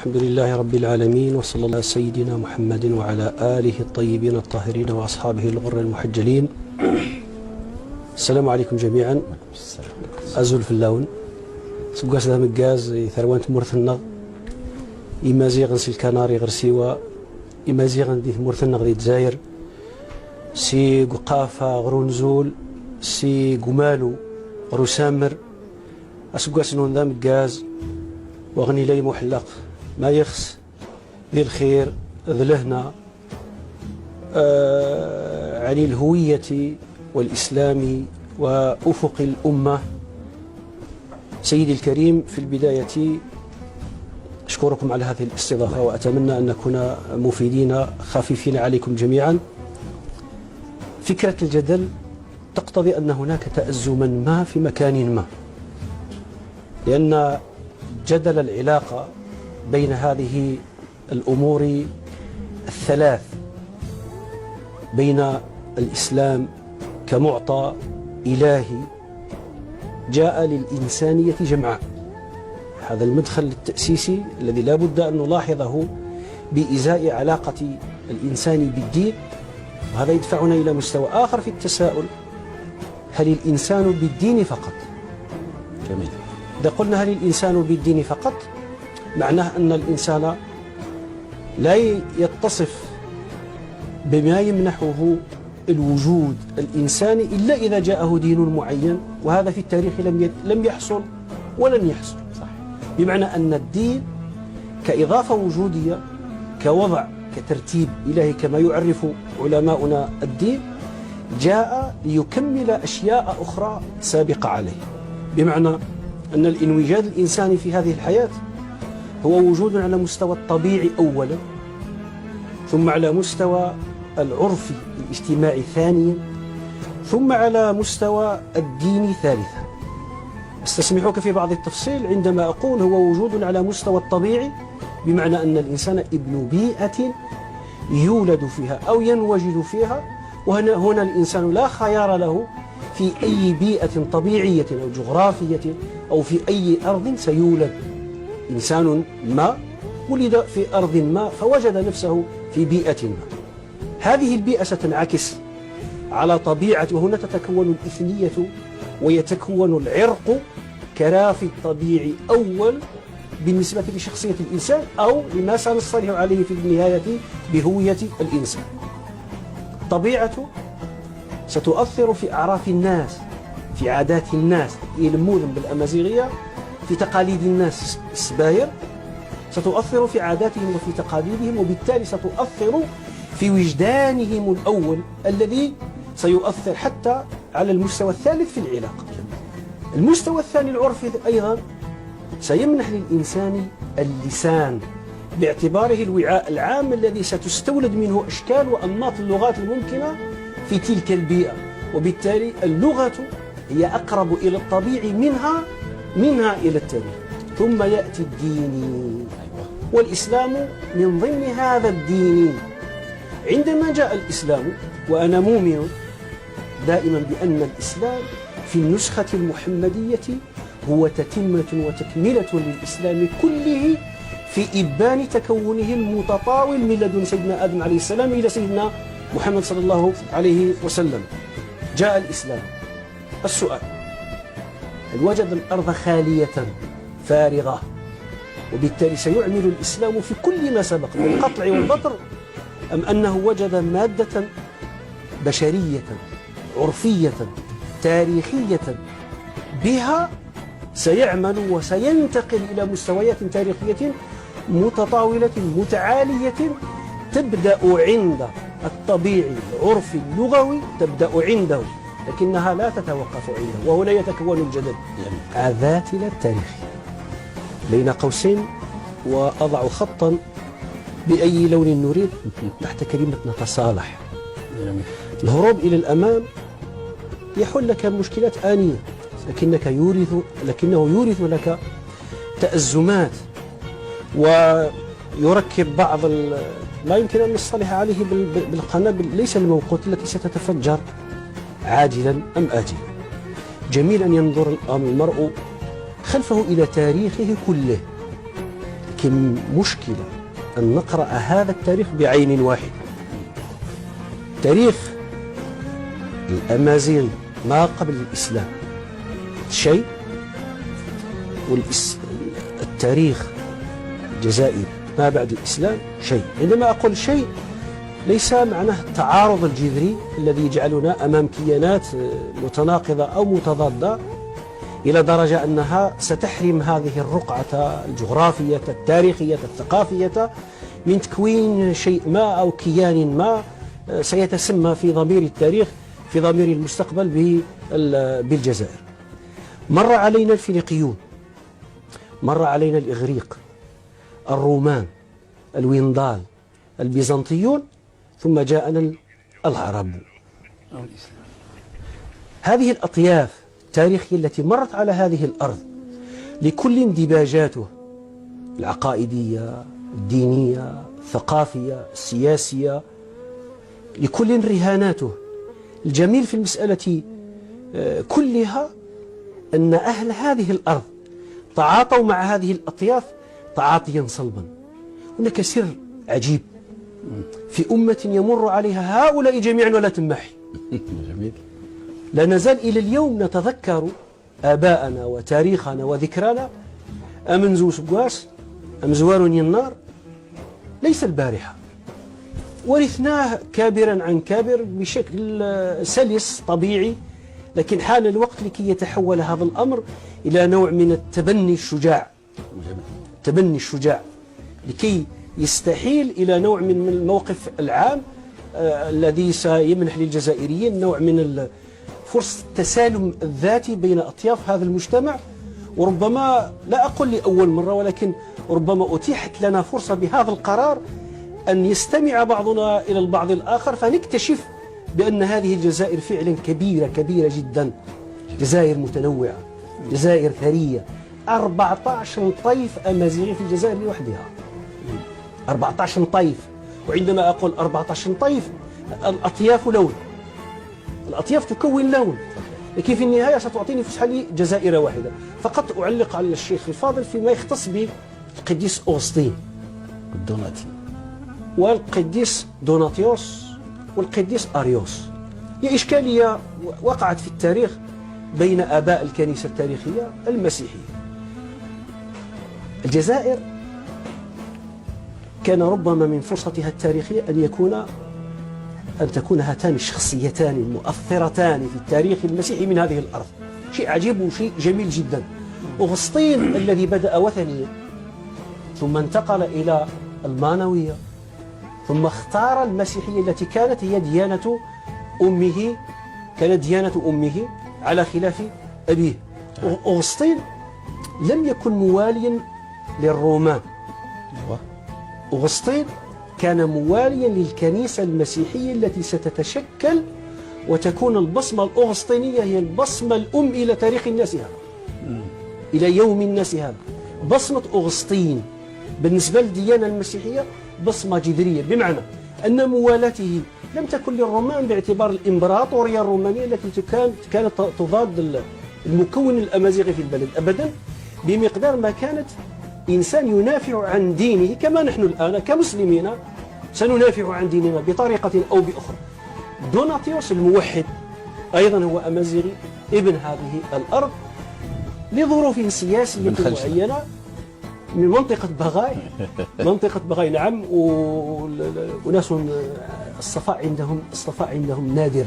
الحمد لله رب العالمين، وصلى الله على سيدنا محمد وعلى آله الطيبين الطاهرين وأصحابه الغر المحجلين. السلام عليكم جميعا. أزول في اللون سبقاس ذا مقاز ثروانت مرثنغ إمازيغن سلكاناري غرسيوا إمازيغن دي مرثنغ دي تزاير سي قافة غرونزول سي قمالو غروسامر أسبقاس نون ذا مقاز وغني لي محلق ما يخص ذي الخير ذي لهنا عن الهوية والإسلام وأفق الأمة. سيدي الكريم، في البداية أشكركم على هذه الاستضافة وأتمنى أن نكون مفيدين خفيفين عليكم جميعا. فكرة الجدل تقتضي أن هناك تأزما ما في مكان ما، لأن جدل العلاقة بين هذه الأمور الثلاث، بين الإسلام كمعطى إلهي جاء للإنسانية جمعاء، هذا المدخل التأسيسي الذي لا بد أن نلاحظه بإزاء علاقة الإنسان بالدين، وهذا يدفعنا إلى مستوى آخر في التساؤل: هل الإنسان بالدين فقط؟ جميل. إذا قلنا هل الإنسان بالدين فقط، معناه أن الإنسان لا يتصف بما يمنحه الوجود الإنساني إلا إذا جاءه دين معين، وهذا في التاريخ لم يحصل ولن يحصل. صح. بمعنى أن الدين كإضافة وجودية، كوضع، كترتيب إلهي كما يعرف علماؤنا الدين، جاء ليكمل أشياء أخرى سابقة عليه. بمعنى أن الانوجاد الإنساني في هذه الحياة هو وجود على مستوى الطبيعي أولا، ثم على مستوى العرفي الاجتماعي ثانيا، ثم على مستوى الدين ثالثا. استسمحك في بعض التفصيل عندما أقول هو وجود على مستوى الطبيعي، بمعنى أن الإنسان ابن بيئة يولد فيها أو ينوجد فيها، وهنا الإنسان لا خيار له في أي بيئة طبيعية أو جغرافية أو في أي أرض سيولد. إنسان ما ولد في أرض ما فوجد نفسه في بيئة ما، هذه البيئة ستنعكس على طبيعة، وهنا تتكون الإثنية ويتكون العرق كرافي الطبيعي أول بالنسبة لشخصية الإنسان أو لما سنصطلح عليه في النهاية بهوية الإنسان. الطبيعة ستؤثر في أعراف الناس، في عادات الناس يلموذن بالأمازيغية، في تقاليد الناس السباير، ستؤثر في عاداتهم وفي تقاليدهم، وبالتالي ستؤثر في وجدانهم الأول الذي سيؤثر حتى على المستوى الثالث في العلاقة. المستوى الثاني العرفي أيضا سيمنح للإنسان اللسان باعتباره الوعاء العام الذي ستستولد منه أشكال وأنماط اللغات الممكنة في تلك البيئة، وبالتالي اللغة هي أقرب إلى الطبيعي منها إلى التاريخ. ثم يأتي الدين، والإسلام من ضمن هذا الدين. عندما جاء الإسلام، وأنا مؤمن دائما بأن الإسلام في النسخة المحمدية هو تتمة وتكملة للإسلام كله في إبان تكونه المتطاول من لدن سيدنا آدم عليه السلام إلى سيدنا محمد صلى الله عليه وسلم. جاء الإسلام. السؤال: هل وجد الأرض خالية فارغة وبالتالي سيعمل الإسلام في كل ما سبق من القطع والبطر، أم أنه وجد مادة بشرية عرفية تاريخية بها سيعمل وسينتقل إلى مستويات تاريخية متطاولة متعالية تبدأ عند الطبيعي العرفي اللغوي، تبدأ عنده لكنها لا تتوقف عنده، وهنا يتكون الجدل الذاتي التاريخي بين قوسين، وأضع خطا بأي لون نريد تحت كلمة نتصالح. الهروب إلى الأمام يحل لك مشكلات آنية، لكنه يورث لك تأزمات، ويركب بعض لا يمكن أن نصطلح عليه بالقنابل ليس الموقوت التي ستتفجر عاجلا أم آجلا. جميل أن ينظر المرء خلفه إلى تاريخه كله، لكن مشكلة أن نقرأ هذا التاريخ بعين واحدة. تاريخ الأمازيغ ما قبل الإسلام شيء، والتاريخ الجزائري ما بعد الإسلام شيء. عندما أقول شيء ليس معناه التعارض الجذري الذي يجعلنا أمام كيانات متناقضة أو متضادة إلى درجة أنها ستحرم هذه الرقعة الجغرافية التاريخية الثقافية من تكوين شيء ما أو كيان ما سيتسمى في ضمير التاريخ في ضمير المستقبل بالجزائر. مر علينا الفينيقيون، مر علينا الإغريق، الرومان، الوينضال، البيزنطيون، ثم جاءنا العرب. هذه الأطياف التاريخية التي مرت على هذه الأرض لكل اندباجاته العقائدية، الدينية، الثقافية، السياسية، لكل رهاناته. الجميل في المسألة كلها أن أهل هذه الأرض تعاطوا مع هذه الأطياف تعاطيا صلبا. هناك سر عجيب في أمة يمر عليها هؤلاء جميعا ولا تمحي. جميل. لا نزال إلى اليوم نتذكر آباءنا وتاريخنا وذكرانا. أمنزو سقواس أمزوار النار ليس البارحة، ورثناه كابرا عن كابر بشكل سلس طبيعي، لكن حان الوقت لكي يتحول هذا الأمر إلى نوع من التبني الشجاع. التبني الشجاع لكي يستحيل إلى نوع من الموقف العام الذي سيمنح للجزائريين نوع من فرصة التسالم الذاتي بين أطياف هذا المجتمع. وربما لا أقول لأول مرة، ولكن ربما أتيحت لنا فرصة بهذا القرار أن يستمع بعضنا إلى البعض الآخر، فنكتشف بأن هذه الجزائر فعلا كبيرة كبيرة جدا، جزائر متنوعة، جزائر ثرية. 14 طيف أمازيغي في الجزائر لوحدها، 14 طيف. وعندما أقول 14 طيف، الأطياف لون، الأطياف تكون لون، لكن في النهاية ستعطيني فسحة لي جزائر واحدة. فقط أعلق على الشيخ الفاضل فيما يختص بالقديس أغسطين والقديس دوناتيوس والقديس أريوس. هي إشكالية وقعت في التاريخ بين آباء الكنيسة التاريخية المسيحية. الجزائر كان ربما من فرصتها التاريخية أن تكون هاتان الشخصيتان المؤثرتان في التاريخ المسيحي من هذه الأرض. شيء عجيب وشيء جميل جدا. أغسطين الذي بدأ وثنيا ثم انتقل إلى المانوية، ثم اختار المسيحية التي كانت هي ديانة أمه على خلاف أبيه. أغسطين لم يكن مواليا للرومان، أغسطين كان مواليا للكنيسة المسيحية التي ستتشكل وتكون البصمة الأغسطينية هي البصمة الأم إلى تاريخ الناس هذا، إلى يوم الناس هذا. بصمة أغسطين بالنسبة للديانة المسيحية بصمة جذرية، بمعنى أن موالاته لم تكن للرومان باعتبار الإمبراطورية الرومانية التي كانت تضاد المكون الأمازيغي في البلد أبدا، بمقدار ما كانت إنسان ينافع عن دينه كما نحن الآن كمسلمين سندافع عن ديننا بطريقة أو بأخرى. دوناتيوس الموحد أيضا هو أمازيغي ابن هذه الأرض لظروف سياسية معينة من منطقة بغاي. منطقة بغاي نعم، وناس الصفاء عندهم نادر،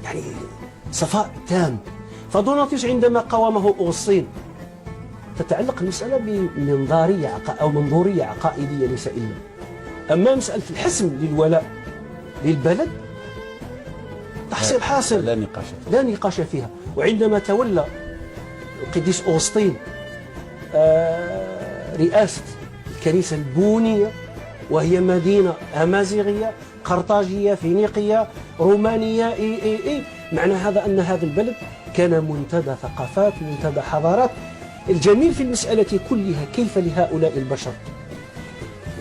يعني صفاء تام. فدوناتيوس عندما قاومه أغسطين تتعلق المسألة بمنظورية أو منظورية عقائدية ليس إلا. أما مسألة الحسم للولاء للبلد تحصيل حاصل لا نقاش فيها. وعندما تولى القديس أغسطين رئاسة الكنيسة البونية، وهي مدينة أمازيغية قرطاجية فينيقية رومانية معنى هذا أن هذا البلد كان منتدى ثقافات منتدى حضارات. الجميل في المسألة كلها كيف لهؤلاء البشر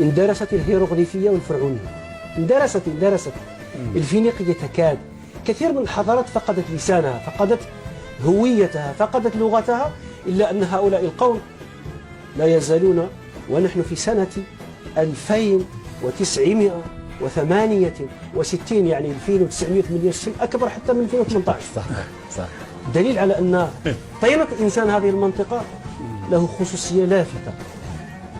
اندرست الهيروغليفية والفرعونية، اندرست الفينيقية تكاد. كثير من الحضارات فقدت لسانها، فقدت هويتها، فقدت لغتها، إلا أن هؤلاء القوم لا يزالون ونحن في سنة 2968، يعني 2968 أكبر حتى من 2018. صح. دليل على أن طينة إنسان هذه المنطقة له خصوصية لافتة.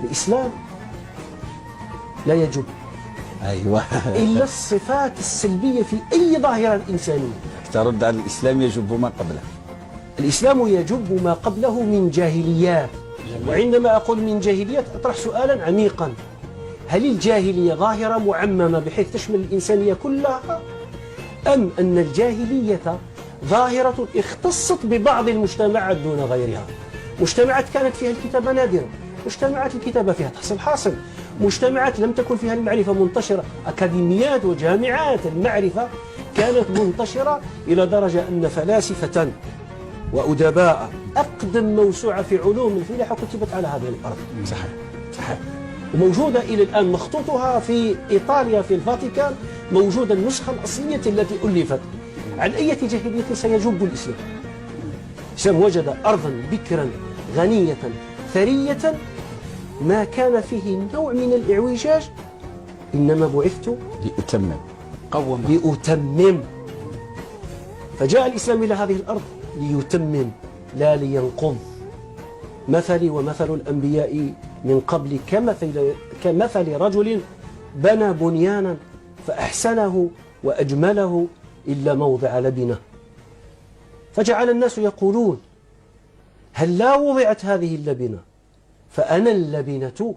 الإسلام لا يجب أيوة إلا الصفات السلبية في أي ظاهرة إنسانية. ترد على الإسلام يجب ما قبله. الإسلام يجب ما قبله من جاهليات. وعندما أقول من جاهليات أطرح سؤالا عميقا: هل الجاهلية ظاهرة معممة بحيث تشمل الإنسانية كلها، أم أن الجاهلية ظاهرة اختصت ببعض المجتمعات دون غيرها؟ مجتمعات كانت فيها الكتابة نادرة، مجتمعات الكتابة فيها تحصيل حاصل، مجتمعات لم تكن فيها المعرفة منتشرة، أكاديميات وجامعات المعرفة كانت منتشرة إلى درجة أن فلاسفة وأدباء أقدم موسوعة في علوم الفلاحة كتبت على هذه الأرض. صحيح. وموجودة إلى الآن مخطوطها في إيطاليا في الفاتيكان، موجودة النسخة الأصلية التي ألفت. عن أي جاهلية سيجب الإسلام؟ الإسلام وجد أرضا بكرا غنية ثرية ما كان فيه نوع من الإعوجاج، إنما بعثت لأتمم. فجاء الإسلام إلى هذه الأرض ليتمم لا لينقض. مثلي ومثل الأنبياء من قبل كمثل رجل بنى بنيانا فأحسنه وأجمله إلا موضع لبنة، فجعل الناس يقولون: هل لا وضعت هذه اللبنة؟ فأنا اللبنة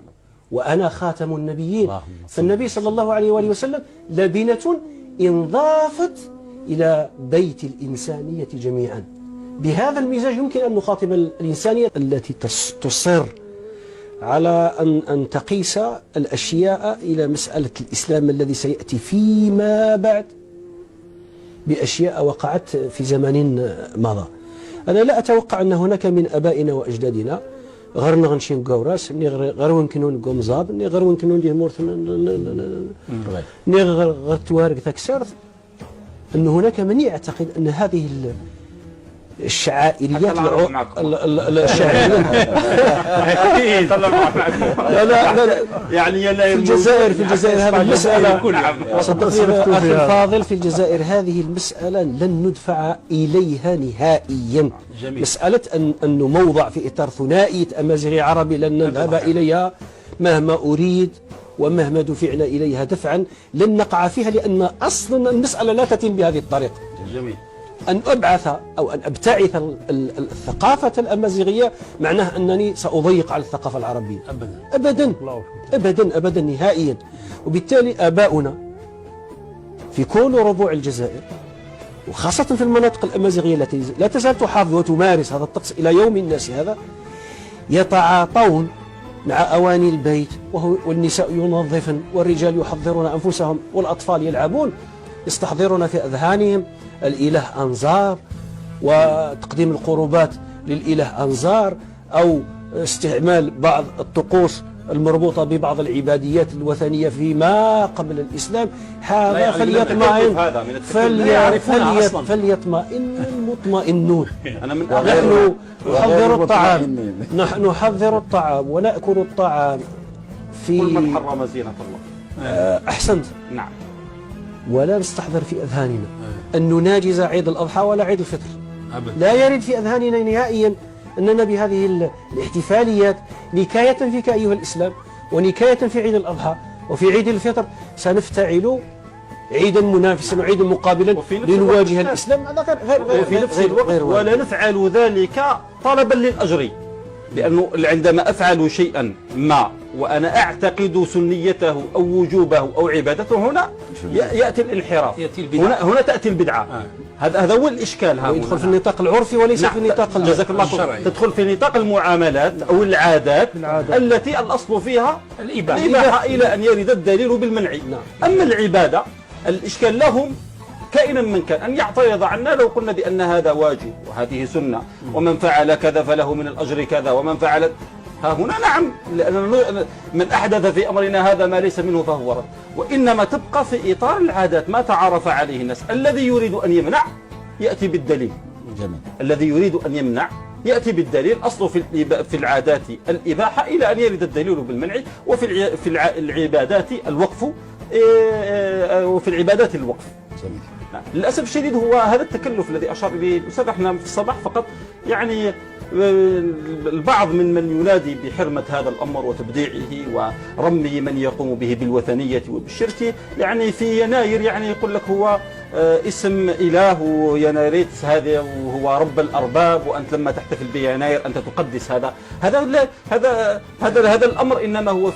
وأنا خاتم النبيين. فالنبي صلى الله عليه وآله وسلم لبنة انضافت إلى بيت الإنسانية جميعا. بهذا المزاج يمكن أن نخاطب الإنسانية التي تصر على أن تقيس الأشياء إلى مسألة الإسلام الذي سيأتي فيما بعد بأشياء وقعت في زمن مضى. أنا لا أتوقع أن هناك من أبائنا وأجدادنا غير نغنشي نقوراس غير ويمكنون نقوم زاب غير ويمكنون ندير مورث غير توارق تكسر، أن هناك من يعتقد أن هذه الشعائريات الشعائرية لا يعني في الجزائر هذه المسألة صدقني أخي الفاضل، في الجزائر هذه المسألة لن ندفع إليها نهائيا. مسألة أنه موضع في إطار ثنائية أمازيغي عربي لن نذهب إليها مهما أريد ومهما دفعنا إليها دفعا لن نقع فيها، لأن أصلا المسألة لا تتم بهذه الطريقة. جميل. أن أبعث أو أن أبتعث الثقافة الأمازيغية معناه أنني سأضيق على الثقافة العربية. أبدا نهائيا. وبالتالي آباؤنا في كل ربوع الجزائر وخاصة في المناطق الأمازيغية التي لا تزال تحافظ وتمارس هذا الطقس إلى يوم الناس هذا، يتعاطون مع أواني البيت، والنساء ينظفن والرجال يحضرون أنفسهم والأطفال يلعبون، يستحضرون في أذهانهم الإله أنظار وتقديم القربات للإله أنظار، أو استعمال بعض الطقوس المربوطة ببعض العباديات الوثنية فيما قبل الإسلام. هذا فليطمئن المطمئنون. نحن نحضر الطعام ونأكل الطعام في كل من حرم زينة الله. أحسنت. نعم. ولا نستحضر في أذهاننا أن نناجز عيد الأضحى ولا عيد الفطر. لا يرد في أذهاننا نهائيا أننا بهذه الاحتفاليات نكاية فيك أيها الإسلام ونكاية في عيد الأضحى وفي عيد الفطر سنفتعل عيدا منافسا وعيدا مقابلا لنواجه الإسلام. هذا وفي نفس الوقت ولا نفعل ذلك طلبا للأجر، لأنه عندما أفعل شيئا ما وأنا أعتقد سنيته أو وجوبه أو عبادته، هنا يأتي الانحراف، هنا تأتي البدعة. هذا هو الإشكال. يدخل في النطاق العرفي وليس في النطاق جزاك الله خير. تدخل في نطاق المعاملات أو العادات التي الأصل فيها الإباحة إلى أن يرد الدليل بالمنع. أما العبادة الإشكال لهم كائنا من كان أن يعترض عنا لو قلنا بأن هذا واجب وهذه سنة ومن فعل كذا فله من الأجر كذا ومن فعل ها هنا. نعم، لأن من أحدث في أمرنا هذا ما ليس منه فهو رد. وإنما تبقى في إطار العادات ما تعارف عليه الناس. الذي يريد أن يمنع يأتي بالدليل. جميل. الذي يريد أن يمنع يأتي بالدليل. أصله في العادات الإباحة إلى أن يرد الدليل بالمنع، وفي العبادات الوقف، وفي العبادات الوقف. جميل. للأسف الشديد هو هذا التكلف الذي أشار إليه الأستاذ. احنا في الصباح فقط يعني البعض من ينادي بحرمة هذا الأمر وتبديعه ورمي من يقوم به بالوثنية وبالشرك، يعني في يناير يعني يقول لك هو اسم إله وينايريت هذا وهو رب الأرباب، وأنت لما تحتفل بيناير أنت تقدس هذا الأمر. إنما هو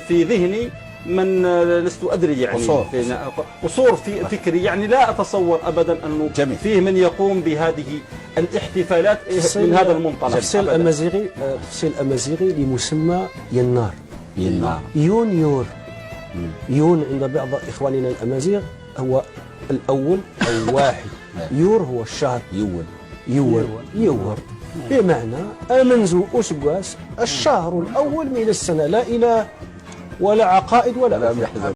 في ذهني من لست أدري، يعني قصور في فكري، يعني لا أتصور أبدا أنه فيه من يقوم بهذه الاحتفالات من هذا المنطلق. تفسير الأمازيغي لمسمى ينار. يون يون عند بعض إخواننا الأمازيغ هو الأول أو واحد. يور هو الشهر. يور بمعنى أمنزو أسبواس الشهر الأول من السنة، لا إله ولا عقائد ولا